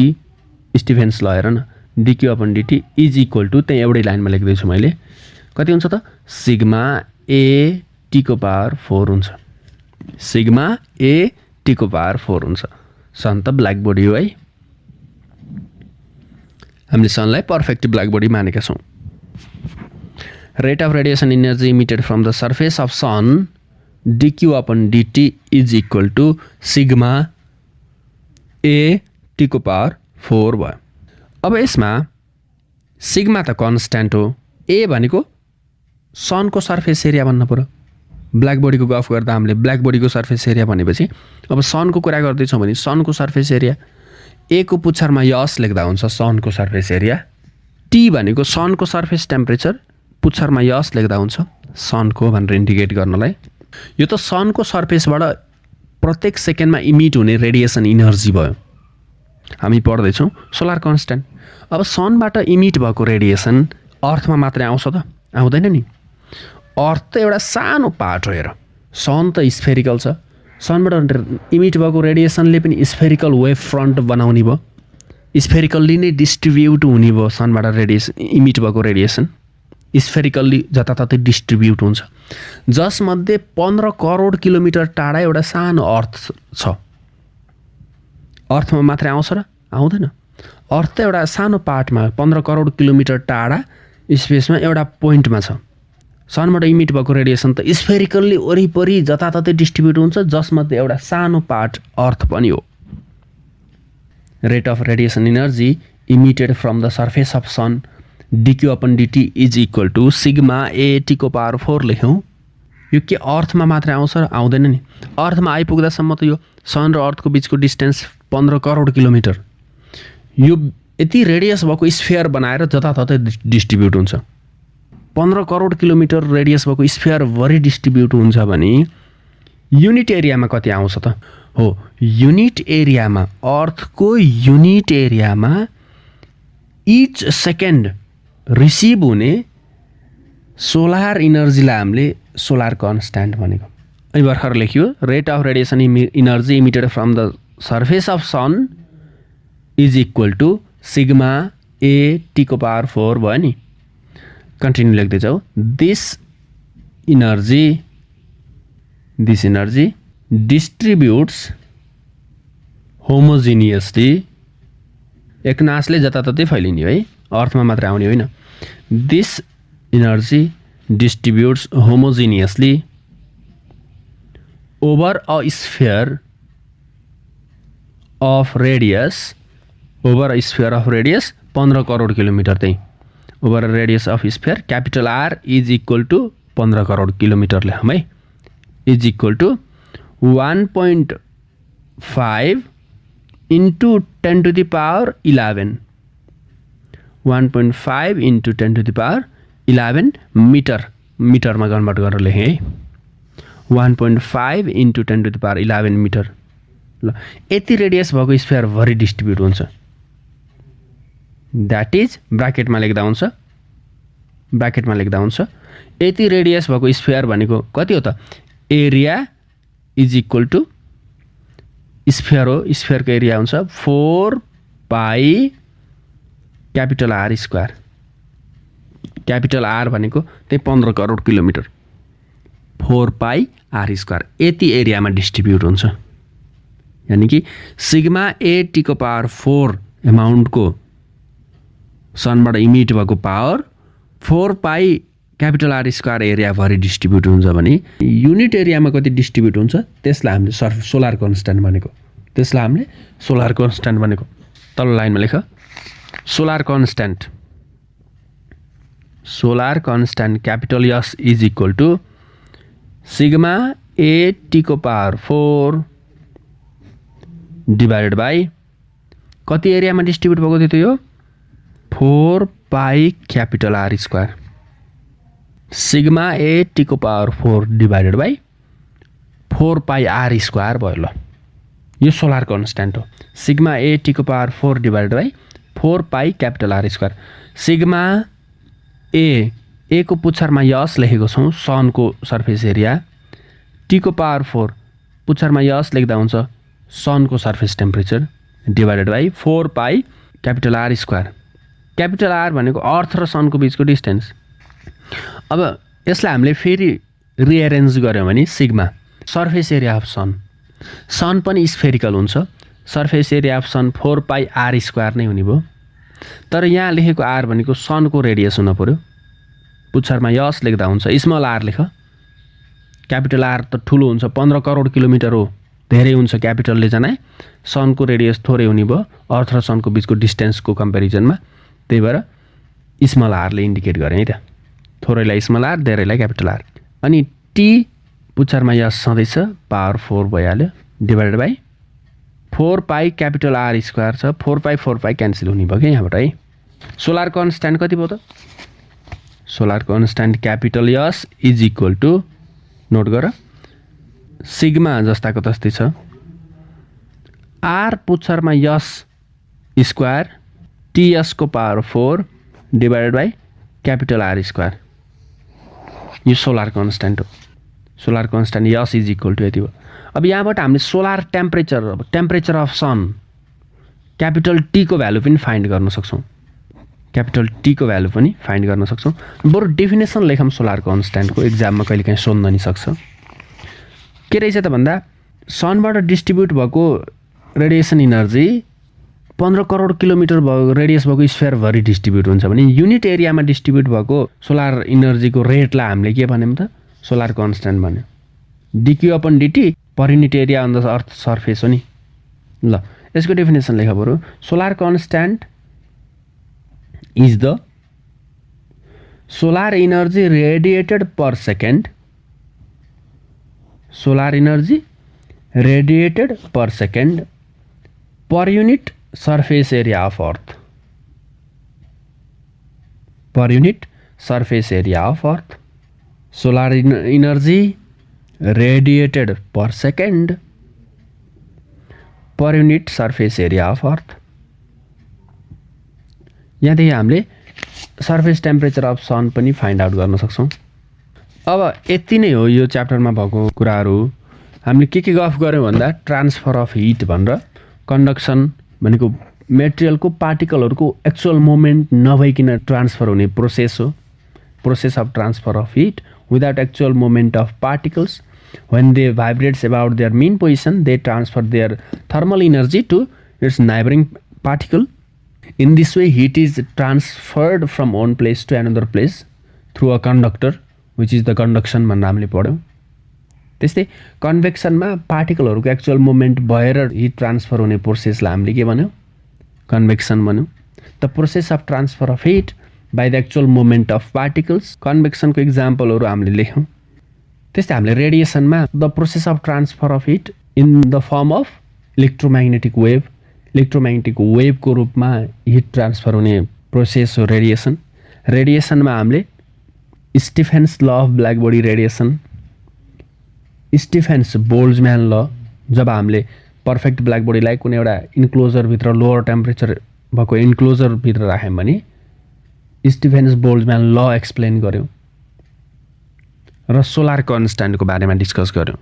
स्टिफेन्स ल हेर न dq upon dt is equal to त्यही एउटै लाइनमा लेख्दैछु मैले कति हुन्छ त सिग्मा a t को पावर 4 हुन्छ सिग्मा a t को पावर 4 हुन्छ सन त ब्ल्याक बडी हो है हामीले सनलाई पर्फेक्ट ब्ल्याक बडी मानेका छौँ rate of radiation energy emitted from the surface of sun dq upon dt is equal to sigma a t को पावर 4 भयो अब यसमा सिग्मा त कन्स्ट्यान्ट हो a भनेको सनको सर्फेस एरिया भन्नु पर्यो ब्ल्याक बडीको गफ गर्दा हामीले ब्ल्याक बडीको सर्फेस एरिया भनेपछि अब सनको कुरा गर्दैछौँ भने सनको सर्फेस एरिया ए को पुच्छरमा यस लेख्दा हुन्छ सनको सर्फेस एरिया टी भनेको सनको सर्फेस टेम्परेचर पुच्छरमा यस लेख्दा हुन्छ सनको भनेर इन्डिकेट गर्नलाई यो त सनको सर्फेसबाट प्रत्येक सेकेन्डमा इमिट हुने रेडिएसन इनर्जी भयो हामी पढ्दैछौँ सोलर कन्स्ट्यान्ट अब सनबाट इमिट भएको रेडिएसन अर्थमा मात्रै आउँछ त आउँदैन नि अर्थ त एउटा सानो पार्ट हो हेर सन त स्फेरिकल छ सनबाट इमिट भएको रेडिएसनले पनि स्फेरिकल वेभ फ्रन्ट बनाउने भयो स्फेरिकल्ली नै डिस्ट्रिब्युट हुने भयो सनबाट रेडिएसन इमिट भएको रेडिएसन स्फेरिकल्ली जताततै डिस्ट्रिब्युट हुन्छ जसमध्ये 15 करोड किलोमिटर टाढा एउटा सानो अर्थ छ अर्थमा मात्रै आउँछ र आउँदैन अर्थ त एउटा सानो पार्टमा 15 करोड किलोमिटर टाढा स्पेसमा एउटा पोइन्टमा छ सनबाट इमिट भएको रेडिएसन त स्फेरिकल्ली वरिपरि जताततै डिस्ट्रिब्युट हुन्छ जसमध्ये एउटा सानो पार्ट अर्थ पनि हो rate of radiation energy emitted from the surface of sun dq upon dt is equal to sigma a t को पावर 4 लेख्यौँ यो के अर्थमा मात्रै आउँछ र आउँदैन नि अर्थमा आइपुग्दासम्म त यो सन र अर्थको बिचको डिस्टेन्स 15 करोड किलोमिटर यो यति रेडियस भएको स्फियर बनाएर जताततै डिस्ट्रिब्युट हुन्छ 15 करोड किलोमिटर रेडियस भएको स्फियरभरि डिस्ट्रिब्युट हुन्छ भने युनिट एरियामा कति आउँछ त हो युनिट एरियामा अर्थको युनिट एरियामा इच सेकेन्ड रिसिभ हुने सोलर इनर्जीलाई हामीले सोलर कन्स्ट्यान्ट भनेको अनि भर्खर लेख्यो rate of radiation energy emitted from the surface of sun is equal to sigma a t को पावर 4 भयो नि कन्टिन्यू लेख्दै जाऊ दिस इनर्जी डिस्ट्रिब्युट्स होमोजिनियसली एकनासले जताततै फैलिने है अर्थमा मात्र आउने होइन this energy distributes homogeneously over a sphere of radius 15 crore kilometre त्यही over radius of sphere capital R is equal to 15 crore kilometre लेखौँ है is equal to 1.5 into 10 to the power 11 1.5 into 10 to the power 11 मिटरमा convert गरेर लेखेँ है 1.5 into 10 to the power 11 metre ल यति radius भएको स्फियरभरि डिस्ट्रिब्युट हुन्छ द्याट इज ब्राकेटमा लेख्दा हुन्छ यति रेडियस भएको स्फियर भनेको कति हो त area is equal to sphere हो स्फियरको एरिया हुन्छ 4 pi capital R square capital R भनेको त्यही 15 crore kilometre 4 pi R square यति एरियामा डिस्ट्रिब्युट हुन्छ यानि कि सिग्मा a t को पावर 4 एमाउन्टको सनबाट इमिट भएको power 4 pi capital are square एरियाभरि डिस्ट्रिब्युट हुन्छ भने युनिट एरियामा कति डिस्ट्रिब्युट हुन्छ त्यसलाई हामीले सोलर कन्स्ट्यान्ट भनेको। त्यसलाई हामीले सोलर कन्स्ट्यान्ट भनेको। तल्लो लाइनमा लेख solar constant capital S is equal to sigma A T को पावर 4 डिभाइडेड बाई कति एरियामा डिस्ट्रिब्युट भएको थियो यो 4 pi capital are square sigma A T को power 4 divided by 4 pi are square भयो। ल यो सोलर कन्स्ट्यान्ट हो। सिग्मा ए टी को power 4 divided by 4 pi capital are square. Sigma A को पुच्छरमा यस लेखेको छौँ सनको सर्फेस एरिया, टी को पावर 4 पुच्छरमा यस लेख्दा हुन्छ सनको surface temperature divided by 4 pi capital are square. Capital R भनेको अर्थ र सनको बिचको डिस्टेन्स। अब यसलाई हामीले फेरि रिएरेन्ज गऱ्यौँ भने sigma surface area of sun पनि स्फेरिकल हुन्छ। Surface area of sun 4 pi are square नै हुने भयो। तर यहाँ लेखेको आर भनेको सनको रेडियस हुन पर्यो। पुच्छरमा यस लेख्दा हुन्छ स्मल आर लेख। क्यापिटल आर त ठुलो हुन्छ 15 करोड किलोमिटर हो, धेरै हुन्छ क्यापिटलले जाने। सनको रेडियस थोरै हुने भयो अर्थ र सनको बिचको डिस्टेन्सको कम्पेरिजनमा, त्यही भएर स्मल आरले इन्डिकेट गरेँ है त। थोरैलाई स्मल आर धेरैलाई क्यापिटल आर। अनि टी पुच्छरमा यस सधैँ छ पावर 4 भइहाल्यो divided by 4 pi capital are square छ। 4 पाई क्यान्सल हुने भयो क्या यहाँबाट है। सोलर कन्स्ट्यान्ट कति भयो त? Solar constant capital S is equal to note गर सिग्मा जस्ताको तस्तै छ आर पुच्छरमा यस स्क्वायर टीएस को power 4 divided by capital are square. यो सोलर कन्स्ट्यान्ट हो। Solar constant s is equal to यति हो। अब यहाँबाट हामीले solar temperature of sun capital t को भ्यालु पनि फाइन्ड गर्न सक्छौँ। क्यापिटल टी को भ्यालु पनि फाइन्ड गर्न सक्छौँ। बरु डेफिनेसन लेखौँ सोलर कन्स्ट्यान्टको, एक्जाममा कहिलेकाहीँ सोध्न नि सक्छ। के रहेछ त भन्दा सनबाट डिस्ट्रिब्युट भएको रेडिएसन इनर्जी 15 करोड किलोमिटर भएको रेडियस भएको स्फेयरभरि डिस्ट्रिब्युट हुन्छ भने युनिट एरियामा डिस्ट्रिब्युट भएको सोलर इनर्जीको रेटलाई हामीले के भन्यौँ त? सोलर कन्स्ट्यान्ट भन्यो। Dq upon dt per unit area on the earth surface हो नि। ल यसको डेफिनेसन लेख बरु solar constant is the solar energy radiated per second, solar energy radiated per second per unit surface area of earth, per unit surface area of earth, solar energy radiated per second per unit surface area of earth। यहाँदेखि हामीले surface temperature of sun पनि find out गर्न सक्छौँ। अब यति नै हो यो च्याप्टरमा भएको कुराहरू। हामीले के गफ गऱ्यौँ भन्दा ट्रान्सफर अफ हिट भनेर, कन्डक्सन भनेको मेटेरियलको पार्टिकलहरूको एक्चुअल मोमेन्ट नभइकन ट्रान्सफर हुने प्रोसेस हो। Process of transfer of hit without actual moment of particles when they vibrates about their mean position they transfer their thermal energy to its neighboring particle. In this way heat is transferred from one place to another place through a conductor which is the conduction भन्ने हामीले पढ्यौँ। त्यस्तै कन्भेक्सनमा पार्टिकलहरूको actual moment भएर heat transfer हुने प्रोसेसलाई हामीले के भन्यौँ? कन्भेक्सन भन्यौँ। The process of transfer of heat by the actual moment of particles. कन्भेक्सनको इक्जाम्पलहरू हामीले लेख्यौँ। त्यस्तै हामीले रेडिएसनमा the process of transfer of heat in the form of electromagnetic wave, electromagnetic वेभको रूपमा हिट ट्रान्सफर हुने प्रोसेस हो रेडिएसन। रेडिएसनमा हामीले Stefan's law of black body radiation, Stefan's Boltzmann law, जब हामीले पर्फेक्ट ब्ल्याक बडीलाई कुनै एउटा इन्क्लोजरभित्र लोअर टेम्परेचर भएको इन्क्लोजरभित्र राख्यौँ भने स्टिफेन्स बोल्ट्जम्यान ल एक्सप्लेन गऱ्यौँ र सोलर कन्स्ट्यान्टको बारेमा डिस्कस गऱ्यौँ।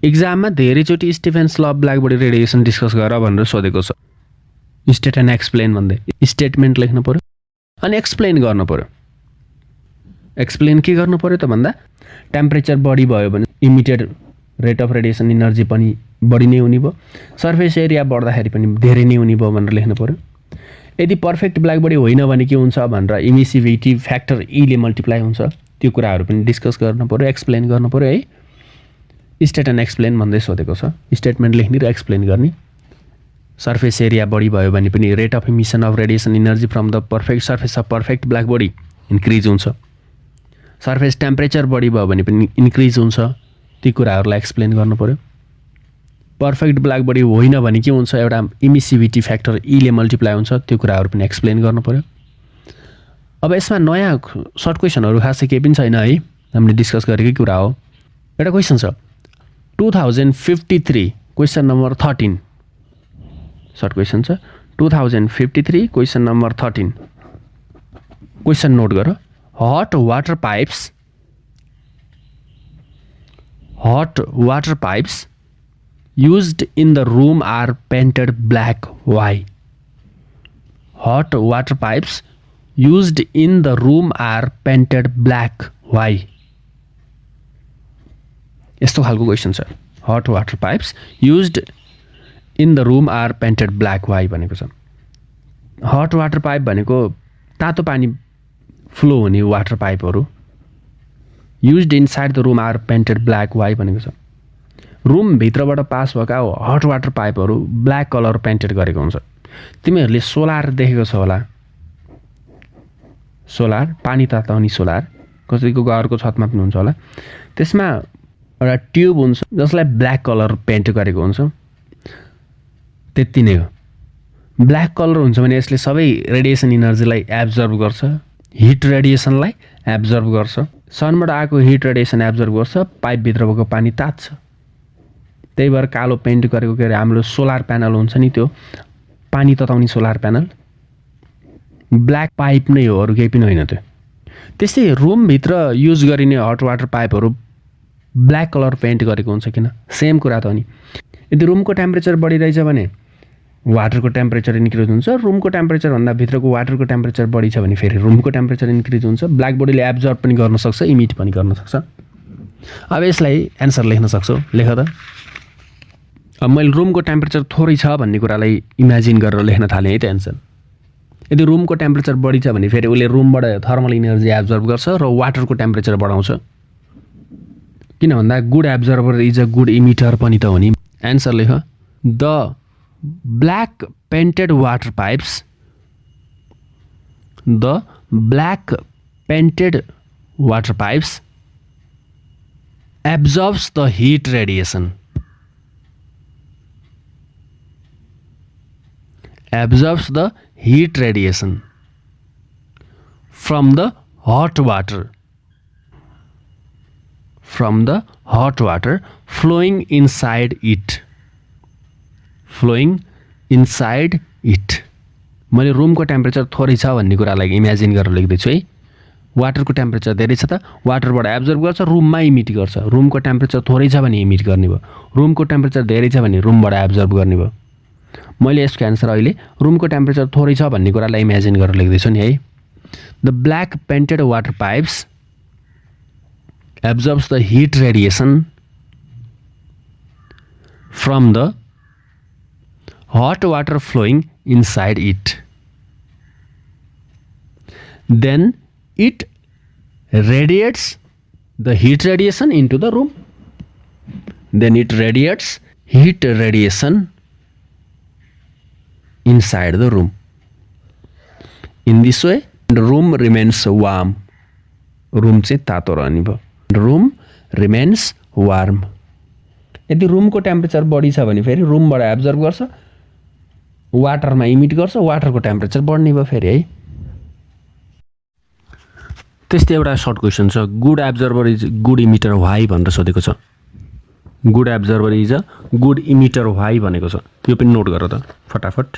इक्जाममा धेरैचोटि Stefan's law of black body radiation discuss गर भनेर सोधेको छ। स्टेट एन्ड एक्सप्लेन भन्दै स्टेटमेन्ट लेख्नु पऱ्यो अनि एक्सप्लेन गर्नु पऱ्यो। एक्सप्लेन के गर्नु पऱ्यो त भन्दा टेम्परेचर बढी भयो भने emitted rate of radiation energy पनि बढी नै हुने भयो, सर्फेस एरिया बढ्दाखेरि पनि धेरै नै हुने भयो भनेर लेख्नु पऱ्यो। यदि पर्फेक्ट ब्ल्याक बडी होइन भने के हुन्छ भनेर इमिसिभिटी फ्याक्टर ईले मल्टिप्लाई हुन्छ। त्यो कुराहरू पनि डिस्कस गर्नु पर्यो, एक्सप्लेन गर्नु पर्यो है। स्टेट एन्ड एक्सप्लेन भन्दै सोधेको छ। स्टेटमेन्ट लेख्ने र एक्सप्लेन गर्ने। सर्फेस एरिया बढी भयो भने पनि rate of emission of radiation energy from the perfect surface of perfect black body increase हुन्छ। सर्फेस टेम्परेचर बढी भयो भने पनि इन्क्रिज हुन्छ। ती कुराहरूलाई एक्सप्लेन गर्नु पर्यो। पर्फेक्ट ब्ल्याक बडी होइन भने के हुन्छ, एउटा इमिसिभिटी फ्याक्टर ईले मल्टिप्लाई हुन्छ। त्यो कुराहरू पनि एक्सप्लेन गर्नु पर्यो। अब यसमा नयाँ सर्ट क्वेसनहरू खासै केही पनि छैन है, हामीले डिस्कस गरेकै कुरा हो। एउटा क्वेसन छ 2053 क्वेसन नम्बर 13। सर्ट क्वेसन छ 2053 क्वेसन नम्बर 13। क्वेसन नोट गर। Hot water pipes used in the room are painted black. Why? Hot water pipes used in the room are painted black. Why? यस्तो खालको question छ। Hot water pipes used in the room are painted black why भनेको छ। Hot water pipe भनेको तातो पानी flow हुने water पाइपहरू। Used inside the room are painted black why भनेको छ। रुम भित्रबाट पास भएका हट वाटर पाइपहरू ब्ल्याक कलर पेन्टेड गरेको हुन्छ। तिमीहरूले सोलर देखेको छ होला। सोलर पानी ताताउने सोलर कसैको घरको छतमा पनि हुन्छ होला। त्यसमा एउटा ट्युब हुन्छ जसलाई ब्ल्याक कलर पेन्ट गरेको हुन्छ। त्यति नै हो। ब्ल्याक कलर हुन्छ भने यसले सबै रेडिएसन इनर्जीलाई एब्जर्भ गर्छ, हिट रेडिएसनलाई एब्जर्भ गर्छ। सनबाट आएको हिट रेडिएसन एब्जर्भ गर्छ, पाइपभित्र भएको पानी तात्छ। त्यही भएर कालो पेन्ट गरेको के अरे हाम्रो सोलर प्यानल हुन्छ नि, त्यो पानी तताउने सोलर प्यानल ब्ल्याक पाइप नै हो, अरू केही पनि होइन त्यो। त्यस्तै रुमभित्र युज गरिने हट वाटर पाइपहरू ब्ल्याक कलर पेन्ट गरेको हुन्छ। किन? सेम कुरा त हो नि। यदि रुमको टेम्परेचर बढिरहेछ भने वाटरको टेम्परेचर इन्क्रिज हुन्छ। रुमको टेम्परेचरभन्दा भित्रको वाटरको टेम्परेचर बढी छ भने फेरि रुमको टेम्परेचर इन्क्रिज हुन्छ। ब्ल्याक बडीले एब्जर्ब पनि गर्न सक्छ, इमिट पनि गर्न सक्छ। अब यसलाई एन्सर लेख्न सक्छौ, लेख त। अब मैले रुमको टेम्परेचर थोरै छ भन्ने कुरालाई इमेजिन गरेर लेख्न थालेँ है त एन्सर। यदि रुमको टेम्परेचर बढी छ भने फेरि उसले रुमबाट थर्मल इनर्जी एब्जर्ब गर्छ र वाटरको टेम्परेचर बढाउँछ। किन भन्दा good absorber is a good emitter पनि त हो नि। एन्सर लेख। The black painted water pipes absorbs the heat radiation. Absorbs the heat radiation from the hot water. From the hot water flowing inside it. Flowing inside it. मैले रुमको temperature थोरै छ भन्ने कुरालाई इमेजिन गरेर लेख्दैछु है। वाटरको टेम्परेचर धेरै छ त वाटरबाट एब्जर्ब गर्छ, रुममा इमिट गर्छ। रुमको टेम्परेचर थोरै छ भने इमिट गर्ने भयो, रुमको टेम्परेचर धेरै छ भने रुमबाट एब्जर्ब गर्ने भयो। मैले यसको एन्सर अहिले रुमको टेम्परेचर थोरै छ भन्ने कुरालाई इमेजिन गरेर लेख्दैछु नि है। The black painted water pipes absorbs the heat radiation from the hot water flowing inside it. Then it radiates the heat radiation into the room. Then it radiates heat radiation inside the room. In this way, the room remains warm. Room चाहिँ तातो रहने भयो। Room remains warm. यदि रुमको temperature बढी छ भने फेरि रुमबाट एब्जर्ब गर्छ, वाटरमा इमिट गर्छ, वाटरको टेम्परेचर बढ्ने भयो फेरि है। त्यस्तै एउटा सर्ट क्वेसन छ, good absorber is good emitter why भनेर सोधेको छ। Good absorber is a good emitter why भनेको छ। यो पनि नोट गर त फटाफट।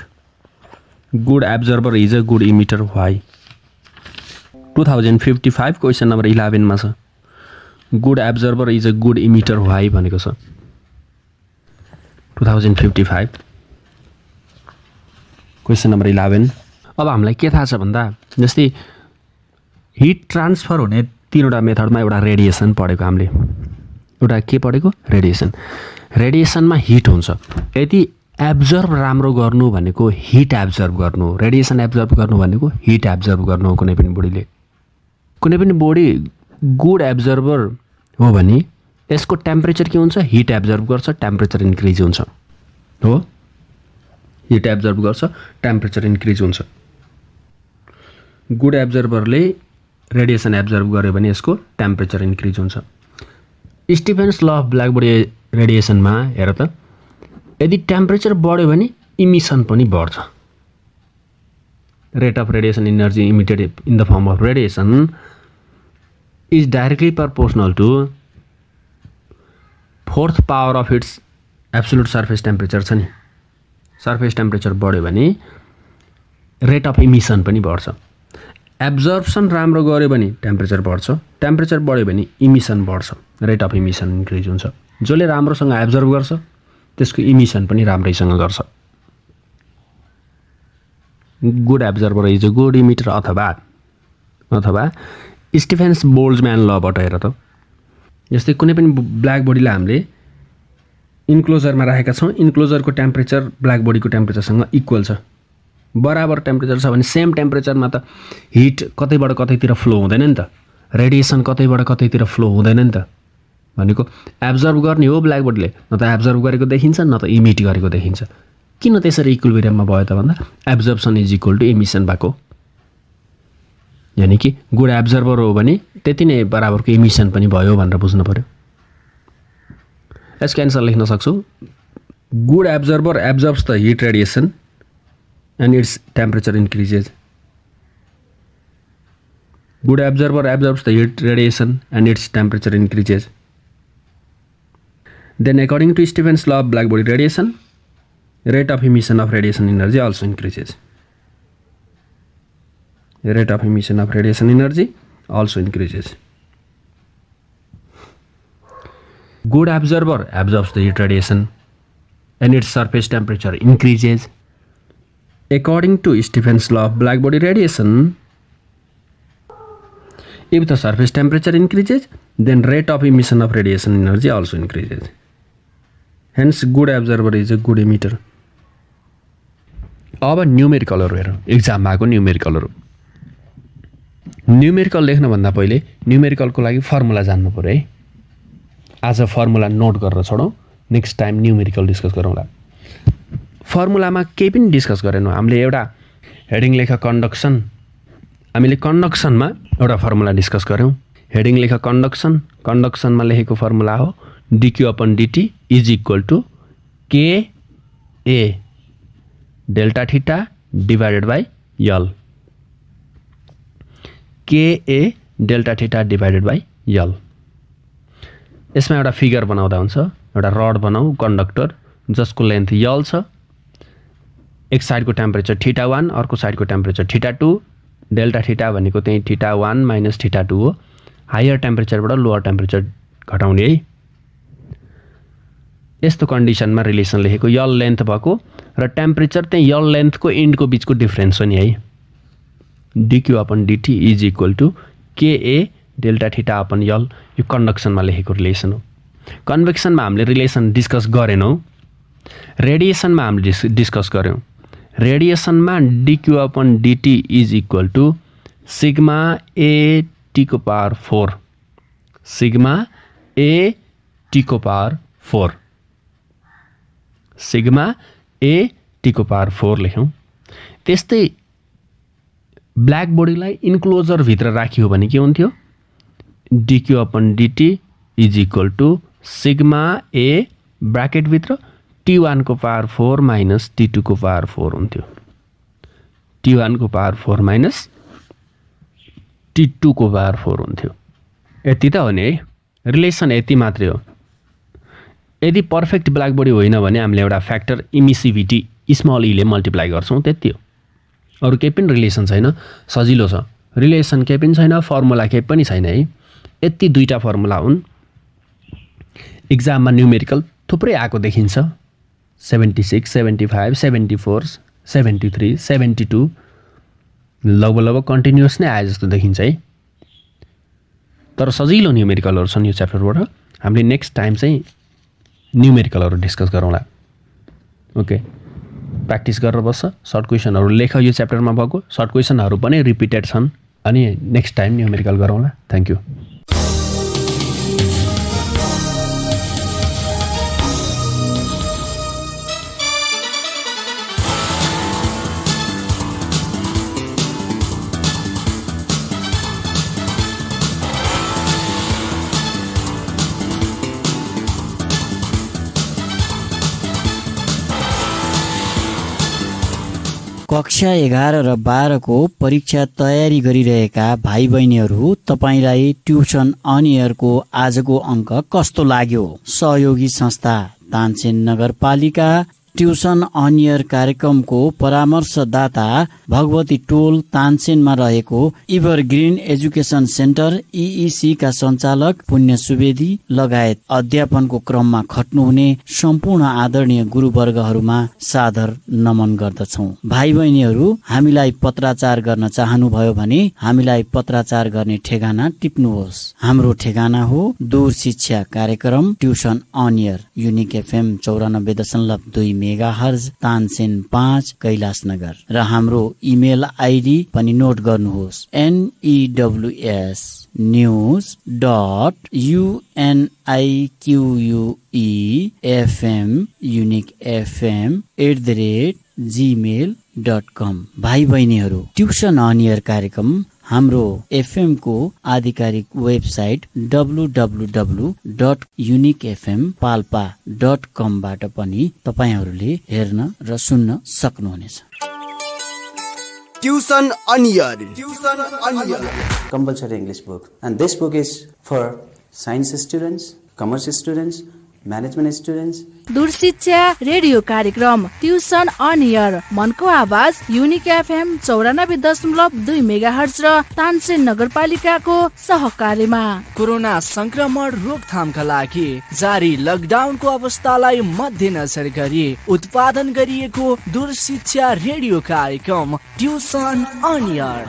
Good absorber is a good emitter why. 2055 question number 11 मा छ। Good absorber is a good emitter why भनेको छ। 2055 क्वेसन नम्बर 11। अब हामीलाई के थाहा छ भन्दा जस्तै हिट ट्रान्सफर हुने तीनवटा मेथडमा एउटा रेडिएसन पढेको हामीले। एउटा के पढेको? रेडिएसन। रेडिएसनमा हिट हुन्छ। यदि एब्जर्भ राम्रो गर्नु भनेको हिट एब्जर्भ गर्नु, रेडिएसन एब्जर्भ गर्नु भनेको हिट एब्जर्भ गर्नु हो। कुनै पनि बडीले, कुनै पनि बडी गुड एब्जर्भर हो भने यसको टेम्परेचर के हुन्छ, हिट एब्जर्भ गर्छ, टेम्परेचर इन्क्रिज हुन्छ हो। हिट एब्जर्भ गर्छ, टेम्परेचर इन्क्रिज हुन्छ। गुड एब्जर्भरले रेडिएसन एब्जर्भ गर्यो भने यसको टेम्परेचर इन्क्रिज हुन्छ। स्टिफेन्स ल अफ ब्ल्याक बडी रेडिएसनमा हेर त, यदि टेम्परेचर बढ्यो भने इमिसन पनि बढ्छ। Rate of radiation energy emitted in the form of radiation is directly proportional to fourth power of its absolute surface temperature छ नि। सर्फेस टेम्परेचर बढ्यो भने रेट अफ इमिसन पनि बढ्छ। एब्जर्प्सन राम्रो गऱ्यो भने टेम्परेचर बढ्छ, टेम्परेचर बढ्यो भने इमिसन बढ्छ, रेट अफ इमिसन इन्क्रिज हुन्छ। जसले राम्रोसँग एब्जर्भ गर्छ त्यसको इमिसन पनि राम्रैसँग गर्छ। Good absorber is a good emitter अथवा स्टिफेन्स बोल्ट्जम्यान लबाट हेर त, जस्तै कुनै पनि ब्ल्याक बडीलाई हामीले इन्क्लोजरमा राखेका छौँ, इन्क्लोजरको टेम्परेचर ब्ल्याक बडीको टेम्परेचरसँग इक्वल छ, बराबर टेम्परेचर छ भने सेम टेम्परेचरमा त हिट कतैबाट कतैतिर फ्लो हुँदैन नि त, रेडिएसन कतैबाट कतैतिर फ्लो हुँदैन नि त। भनेको एब्जर्भ गर्ने हो ब्ल्याक बडीले, न त एब्जर्भ गरेको देखिन्छ न त इमिट गरेको देखिन्छ। किन त्यसरी इक्विलिब्रियममा भयो त भन्दा absorption is equal to emission भएको, यानि कि गुड एब्जर्भर हो भने त्यति नै बराबरको इमिसन पनि भयो भनेर बुझ्नु पर्यो। यसको एन्सर लेख्न सक्छौँ, good absorber absorbs the heat radiation and its temperature increases. Good observer absorbs the heat radiation and its temperature increases. Then according to Stephen's law of black body radiation, rate of emission of radiation energy also increases. The rate of emission of radiation energy also increases. Good observer absorbs the heat radiation and its surface temperature increases. According to Stephen's law of black body radiation, if the surface temperature increases, then rate of emission of radiation energy also increases. Hence, good observer is a good emitter. अब न्युमेरिकलहरु हेरौँ, एक्जाममा आएको न्युमेरिकलहरु। Numerical लेख्नभन्दा पहिले न्युमेरिकलको लागि formula जान्नु पर्यो है। आज formula note गरेर छोडौँ, नेक्स्ट टाइम न्युमेरिकल डिस्कस गरौँला। फर्मुलामा केही पनि डिस्कस गरेनौँ हामीले। एउटा हेडिङ लेख कन्डक्सन, हामीले कन्डक्सनमा एउटा फर्मुला डिस्कस गऱ्यौँ। हेडिङ लेख कन्डक्सन, कन्डक्सनमा लेखेको फर्मुला हो dQ upon dt is equal to K A delta theta divided by L. K A delta theta divided by L. यसमा एउटा फिगर बनाउँदा हुन्छ, एउटा रड बनाऊ कन्डक्टर जसको लेन्थ यल छ, एक साइडको टेम्परेचर θ1 अर्को साइडको टेम्परेचर θ2, डेल्टा थीटा भनेको त्यही θ1 माइनस θ2 हो। हायर टेम्परेचरबाट लोअर टेम्परेचर घटाउने है। यस्तो कन्डिसनमा रिलेसन लेखेको यल लेन्थ भएको र टेम्परेचर त्यही यल लेन्थको इन्डको बिचको डिफरेन्स हो नि है। DQ upon dt is equal to KA delta theta upon l, यो कन्डक्सनमा लेखेको रिलेसन हो। कन्भेक्सनमा हामीले रिलेसन डिस्कस गरेनौँ, रेडिएसनमा हामीले डिस्कस गऱ्यौँ। रेडिएसनमा dQ upon dt is equal to sigma A टीको पावर 4, सिग्मा ए टीको पावर 4, सिग्मा ए टीको पावर 4 लेख्यौँ। त्यस्तै ब्ल्याक बडीलाई इन्क्लोजर भित्र राखियो भने के हुन्थ्यो, dQ upon dt is equal to sigma A bracket भित्र T1 को पावर 4 माइनस T2 को पावर 4 हुन्थ्यो। T1 को पावर 4 माइनस T2 को पावर 4 हुन्थ्यो। यति त हो नि है, रिलेसन यति मात्रै हो। यदि पर्फेक्ट ब्ल्याक बडी होइन भने हामीले एउटा फ्याक्टर इमिसिभिटी स्मल ई ले मल्टिप्लाई गर्छौँ, त्यति हो। अरू केही पनि रिलेसन छैन, सजिलो छ। रिलेसन केही पनि छैन, फर्मुला केही पनि छैन है। यति दुईटा फर्मुला हुन्। इक्जाममा न्युमेरिकल थुप्रै आएको देखिन्छ, 76, 75, 74, 73, 72 लगभग कन्टिन्युअस नै आए जस्तो देखिन्छ है। तर सजिलो न्युमेरिकलहरु छन् यो च्याप्टरबाट। हामीले नेक्स्ट टाइम चाहिँ न्युमेरिकलहरु डिस्कस गरौँला। ओके, प्र्याक्टिस गरेर बस्छ, सर्ट क्वेसनहरू लेख, यो च्याप्टरमा भएको सर्ट क्वेसनहरू पनि रिपिटेड छन्, अनि नेक्स्ट टाइम न्युमेरिकल गरौँला। Thank you. कक्षा 11 र 12 को परीक्षा तयारी गरिरहेका भाइ बहिनीहरू, तपाईलाई ट्युसन अन एयरको आजको अङ्क कस्तो लाग्यो? सहयोगी संस्था तानसेन नगरपालिका ट्युसन अन एयर कार्यक्रमको परामर्शदाता भगवती टोल तानसेनमा रहेको इभरग्रिन एजुकेसन सेन्टर EEC का सञ्चालक पुण्य सुवेदी लगायत अध्यापनको क्रममा खट्नुहुने सम्पूर्ण आदरणीय गुरुवर्गहरूमा सादर नमन गर्दछौँ। भाइ बहिनीहरू, हामीलाई पत्राचार गर्न चाहनुभयो भने हामीलाई पत्राचार गर्ने ठेगाना टिप्नुहोस्। हाम्रो ठेगाना हो दूर शिक्षा कार्यक्रम tuition on air, unique FM 94.2 megahertz, Tansen 5, Kailashnagar. र हाम्रो इमेल आइडी पनि नोट गर्नुहोस्, news.uniquefm@gmail.com। भाइ बहिनीहरू, ट्युसन अन एयर कार्यक्रम हाम्रो FM को आधिकारिक वेबसाइट www.uniquefmpalpa.com बाट पनि तपाईहरूले हेर्न र सुन्न सक्नुहुनेछ। Tuition on air, compulsory English book, and this book is for science students, commerce students, management students. दूर शिक्षा रेडियो कार्यक्रम ट्युसन अन एयर, मनको आवाज युनिक FM 94.2 मेगाहर्ज र तानसेन नगरपालिकाको सहकार्यमा। कोरोना संक्रमण रोकथामका लागि जारी लकडाउनको अवस्थालाई मध्यनजर गरी उत्पादन गरिएको दूर शिक्षा रेडियो कार्यक्रम ट्युसन अन एयर।